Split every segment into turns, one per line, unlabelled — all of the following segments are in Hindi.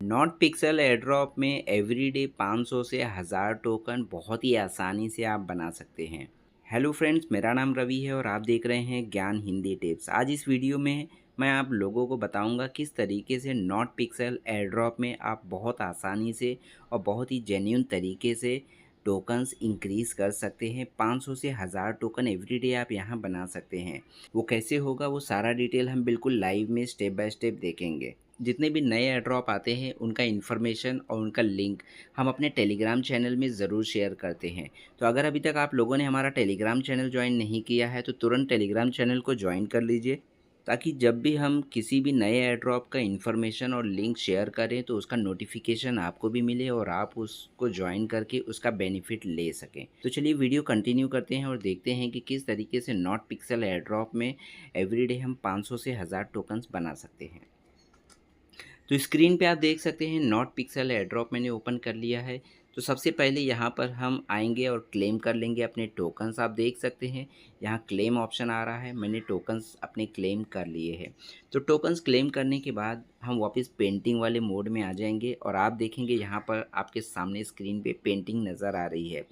नॉट पिक्सल एयरड्रॉप में एवरीडे 500 से 1000 टोकन बहुत ही आसानी से आप बना सकते हैं। हेलो फ्रेंड्स, मेरा नाम रवि है और आप देख रहे हैं ज्ञान हिंदी टिप्स। आज इस वीडियो में मैं आप लोगों को बताऊंगा किस तरीके से नॉट पिक्सल एयरड्रॉप में आप बहुत आसानी से और बहुत ही जेन्युइन तरीके से टोकन्स इंक्रीज़ कर सकते हैं। 500 से 1000 टोकन एवरीडे आप यहाँ बना सकते हैं। वो कैसे होगा, वो सारा डिटेल हम बिल्कुल लाइव में स्टेप बाय स्टेप देखेंगे। जितने भी नए एयरड्रॉप आते हैं उनका इन्फॉर्मेशन और उनका लिंक हम अपने टेलीग्राम चैनल में ज़रूर शेयर करते हैं। तो अगर अभी तक आप लोगों ने हमारा टेलीग्राम चैनल ज्वाइन नहीं किया है तो तुरंत टेलीग्राम चैनल को ज्वाइन कर लीजिए, ताकि जब भी हम किसी भी नए एयरड्रॉप का इन्फॉर्मेशन और लिंक शेयर करें तो उसका नोटिफिकेशन आपको भी मिले और आप उसको ज्वाइन करके उसका बेनिफिट ले सकें। तो चलिए वीडियो कंटिन्यू करते हैं और देखते हैं कि किस तरीके से नॉट पिक्सल एयरड्रॉप में एवरीडे हम 500 से 1000 टोकन्स बना सकते हैं। तो स्क्रीन पे आप देख सकते हैं नॉट पिक्सल एयरड्रॉप मैंने ओपन कर लिया है। तो सबसे पहले यहाँ पर हम आएंगे और क्लेम कर लेंगे अपने टोकन्स। आप देख सकते हैं यहाँ क्लेम ऑप्शन आ रहा है, मैंने टोकन्स अपने क्लेम कर लिए हैं। तो टोकन्स क्लेम करने के बाद हम वापस पेंटिंग वाले मोड में आ जाएंगे और आप देखेंगे यहाँ पर आपके सामने स्क्रीन पे पेंटिंग नज़र आ रही है।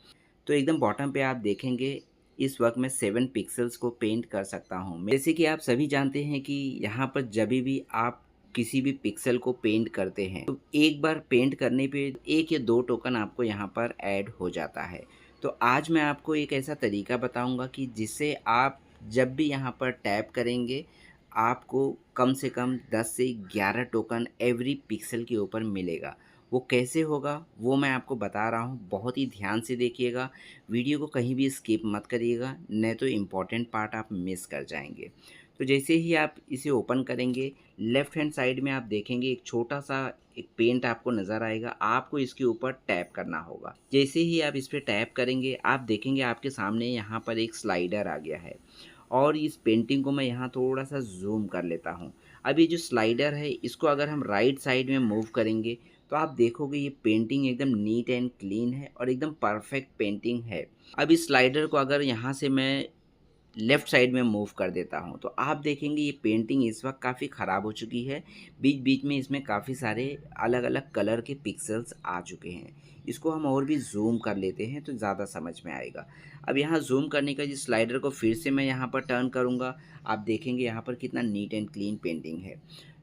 तो एकदम बॉटम पे आप देखेंगे इस वक्त मैं 7 पिक्सल्स को पेंट कर सकता हूँ। जैसे कि आप सभी जानते हैं कि यहाँ पर जब भी आप किसी भी पिक्सल को पेंट करते हैं तो एक बार पेंट करने पे 1 या 2 टोकन आपको यहाँ पर ऐड हो जाता है। तो आज मैं आपको एक ऐसा तरीका बताऊंगा कि जिससे आप जब भी यहाँ पर टैप करेंगे आपको कम से कम 10 से 11 टोकन एवरी पिक्सल के ऊपर मिलेगा। वो कैसे होगा वो मैं आपको बता रहा हूँ, बहुत ही ध्यान से देखिएगा। वीडियो को कहीं भी स्किप मत करिएगा, नहीं तो इम्पॉर्टेंट पार्ट आप मिस कर जाएंगे। तो जैसे ही आप इसे ओपन करेंगे, लेफ़्ट हैंड साइड में आप देखेंगे एक छोटा सा एक पेंट आपको नज़र आएगा। आपको इसके ऊपर टैप करना होगा। जैसे ही आप इस पर टैप करेंगे आप देखेंगे आपके सामने यहाँ पर एक स्लाइडर आ गया है और इस पेंटिंग को मैं यहाँ थोड़ा सा जूम कर लेता हूँ। अब ये जो स्लाइडर है इसको अगर हम राइट साइड में मूव करेंगे तो आप देखोगे ये पेंटिंग एकदम नीट एंड क्लीन है और एकदम परफेक्ट पेंटिंग है। अब इस स्लाइडर को अगर यहाँ से मैं लेफ़्ट साइड में मूव कर देता हूँ तो आप देखेंगे ये पेंटिंग इस वक्त काफ़ी ख़राब हो चुकी है। बीच बीच में इसमें काफ़ी सारे अलग अलग कलर के पिक्सेल्स आ चुके हैं। इसको हम और भी जूम कर लेते हैं तो ज़्यादा समझ में आएगा। अब यहाँ जूम करने का जिस स्लाइडर को फिर से मैं यहाँ पर टर्न करूँगा, आप देखेंगे यहाँ पर कितना नीट एंड क्लीन पेंटिंग है।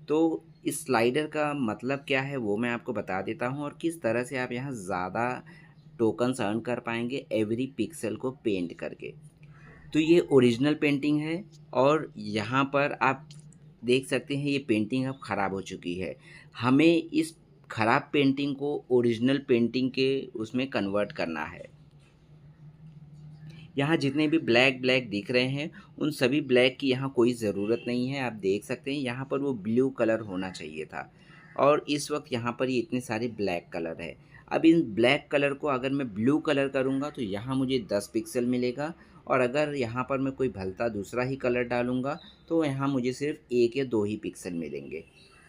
तो इस स्लाइडर का मतलब क्या है वो मैं आपको बता देता हूँ और किस तरह से आप यहाँ ज़्यादा टोकन्स अर्न कर पाएंगे एवरी पिक्सल को पेंट करके। तो ये ओरिजिनल पेंटिंग है और यहाँ पर आप देख सकते हैं ये पेंटिंग अब ख़राब हो चुकी है। हमें इस ख़राब पेंटिंग को ओरिजिनल पेंटिंग के उसमें कन्वर्ट करना है। यहाँ जितने भी ब्लैक ब्लैक दिख रहे हैं उन सभी ब्लैक की यहाँ कोई ज़रूरत नहीं है। आप देख सकते हैं यहाँ पर वो ब्लू कलर होना चाहिए था और इस वक्त यहाँ पर ये इतने सारे ब्लैक कलर है। अब इन ब्लैक कलर को अगर मैं ब्लू कलर करूँगा तो यहाँ मुझे 10 पिक्सल मिलेगा और अगर यहाँ पर मैं कोई भलता दूसरा ही कलर डालूँगा तो यहाँ मुझे सिर्फ 1 या 2 ही पिक्सल मिलेंगे।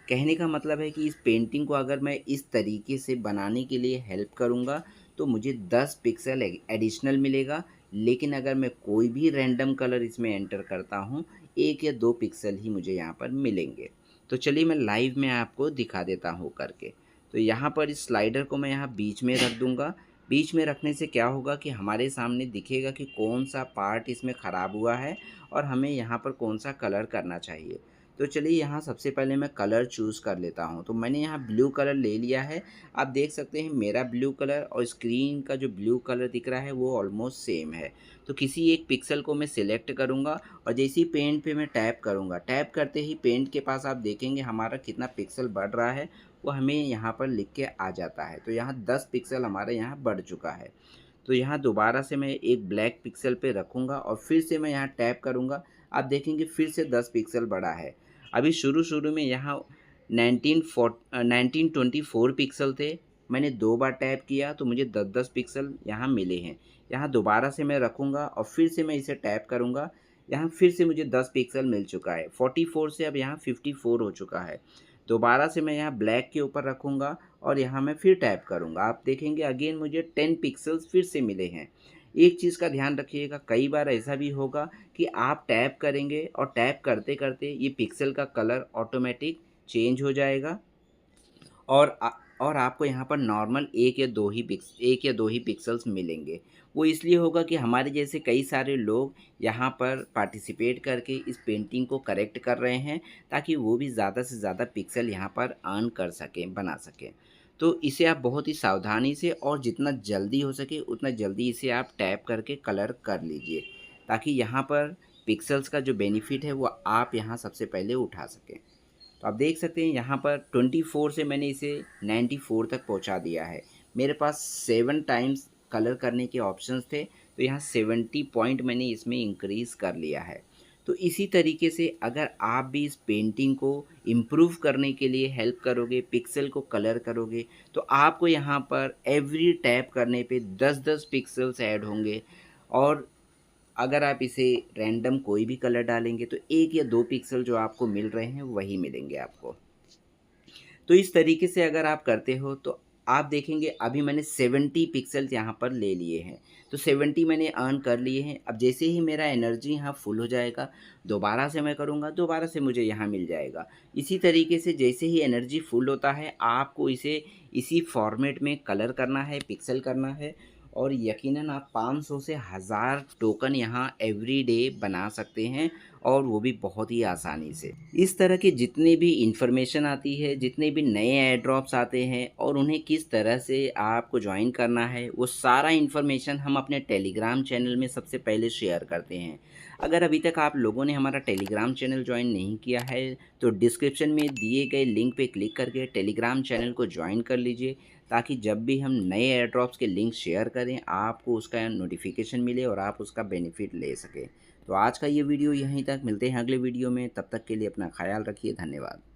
कहने का मतलब है कि इस पेंटिंग को अगर मैं इस तरीके से बनाने के लिए हेल्प करूँगा तो मुझे 10 पिक्सल एडिशनल मिलेगा। लेकिन अगर मैं कोई भी रैंडम कलर इसमें एंटर करता हूँ 1 या 2 पिक्सल ही मुझे यहाँ पर मिलेंगे। तो चलिए मैं लाइव में आपको दिखा देता हूँ करके। तो यहाँ पर इस स्लाइडर को मैं यहाँ बीच में रख दूँगा। बीच में रखने से क्या होगा कि हमारे सामने दिखेगा कि कौन सा पार्ट इसमें ख़राब हुआ है और हमें यहाँ पर कौन सा कलर करना चाहिए। तो चलिए यहाँ सबसे पहले मैं कलर चूज़ कर लेता हूँ। तो मैंने यहाँ ब्लू कलर ले लिया है। आप देख सकते हैं मेरा ब्लू कलर और स्क्रीन का जो ब्लू कलर दिख रहा है वो ऑलमोस्ट सेम है। तो किसी एक पिक्सल को मैं सिलेक्ट करूँगा और जैसे ही पेंट पे मैं टैप करूँगा, टैप करते ही पेंट के पास आप देखेंगे हमारा कितना पिक्सल बढ़ रहा है वो हमें यहाँ पर लिख के आ जाता है। तो यहाँ 10 पिक्सल हमारे यहाँ बढ़ चुका है। तो यहाँ दोबारा से मैं एक ब्लैक पिक्सल पे रखूँगा और फिर से मैं यहाँ टैप करूँगा। आप देखेंगे फिर से 10 पिक्सल बढ़ा है। अभी शुरू में यहाँ 1924 पिक्सल थे। मैंने 2 बार टैप किया तो मुझे 10-10 पिक्सल यहाँ मिले हैं। यहाँ दोबारा से मैं रखूँगा और फिर से मैं इसे टैप करूँगा। यहाँ फिर से मुझे 10 पिक्सल मिल चुका है। 44 से अब यहाँ 54 हो चुका है। दोबारा से मैं यहाँ ब्लैक के ऊपर रखूँगा और यहाँ मैं फिर टैप करूँगा। आप देखेंगे अगेन मुझे 10 पिक्सल्स फिर से मिले हैं। एक चीज़ का ध्यान रखिएगा, कई बार ऐसा भी होगा कि आप टैप करेंगे और टैप करते करते ये पिक्सल का कलर ऑटोमेटिक चेंज हो जाएगा और और आपको यहाँ पर नॉर्मल 1 या 2 ही पिक्सेल्स मिलेंगे। वो इसलिए होगा कि हमारे जैसे कई सारे लोग यहाँ पर पार्टिसिपेट करके इस पेंटिंग को करेक्ट कर रहे हैं, ताकि वो भी ज़्यादा से ज़्यादा पिक्सल यहाँ पर अर्न कर सकें, बना सकें। तो इसे आप बहुत ही सावधानी से और जितना जल्दी हो सके उतना जल्दी इसे आप टैप करके कलर कर लीजिए, ताकि यहाँ पर पिक्सेल्स का जो बेनिफिट है वो आप यहाँ सबसे पहले उठा सकें। तो आप देख सकते हैं यहाँ पर 24 से मैंने इसे 94 तक पहुँचा दिया है। मेरे पास 7 टाइम्स कलर करने के ऑप्शंस थे, तो यहाँ 70 पॉइंट मैंने इसमें इंक्रीज़ कर लिया है। तो इसी तरीके से अगर आप भी इस पेंटिंग को इम्प्रूव करने के लिए हेल्प करोगे, पिक्सल को कलर करोगे, तो आपको यहाँ पर एवरी टैप करने पे 10-10 पिक्सेल्स ऐड होंगे। और अगर आप इसे रैंडम कोई भी कलर डालेंगे तो 1 या 2 पिक्सल जो आपको मिल रहे हैं वही मिलेंगे आपको। तो इस तरीके से अगर आप करते हो तो आप देखेंगे अभी मैंने 70 पिक्सेल्स यहाँ पर ले लिए हैं। तो 70 मैंने अर्न कर लिए हैं। अब जैसे ही मेरा एनर्जी यहाँ फुल हो जाएगा, दोबारा से मैं करूँगा, दोबारा से मुझे यहाँ मिल जाएगा। इसी तरीके से जैसे ही एनर्जी फुल होता है, आपको इसे इसी फॉर्मेट में कलर करना है, पिक्सल करना है, और यकीनन आप 500 से 1000 टोकन यहाँ एवरीडे बना सकते हैं, और वो भी बहुत ही आसानी से। इस तरह के जितने भी इन्फॉर्मेशन आती है, जितने भी नए एयर ड्रॉप्स आते हैं और उन्हें किस तरह से आपको जॉइन करना है, वो सारा इन्फॉर्मेशन हम अपने टेलीग्राम चैनल में सबसे पहले शेयर करते हैं। अगर अभी तक आप लोगों ने हमारा टेलीग्राम चैनल जॉइन नहीं किया है, तो डिस्क्रिप्शन में दिए गए लिंक पे क्लिक करके टेलीग्राम चैनल को जॉइन कर लीजिए, ताकि जब भी हम नए एयर ड्रॉप्स के लिंक शेयर करें, आपको उसका नोटिफिकेशन मिले और आप उसका बेनिफिट ले सकें। तो आज का ये वीडियो यहीं तक, मिलते हैं अगले वीडियो में, तब तक के लिए अपना ख्याल रखिए, धन्यवाद।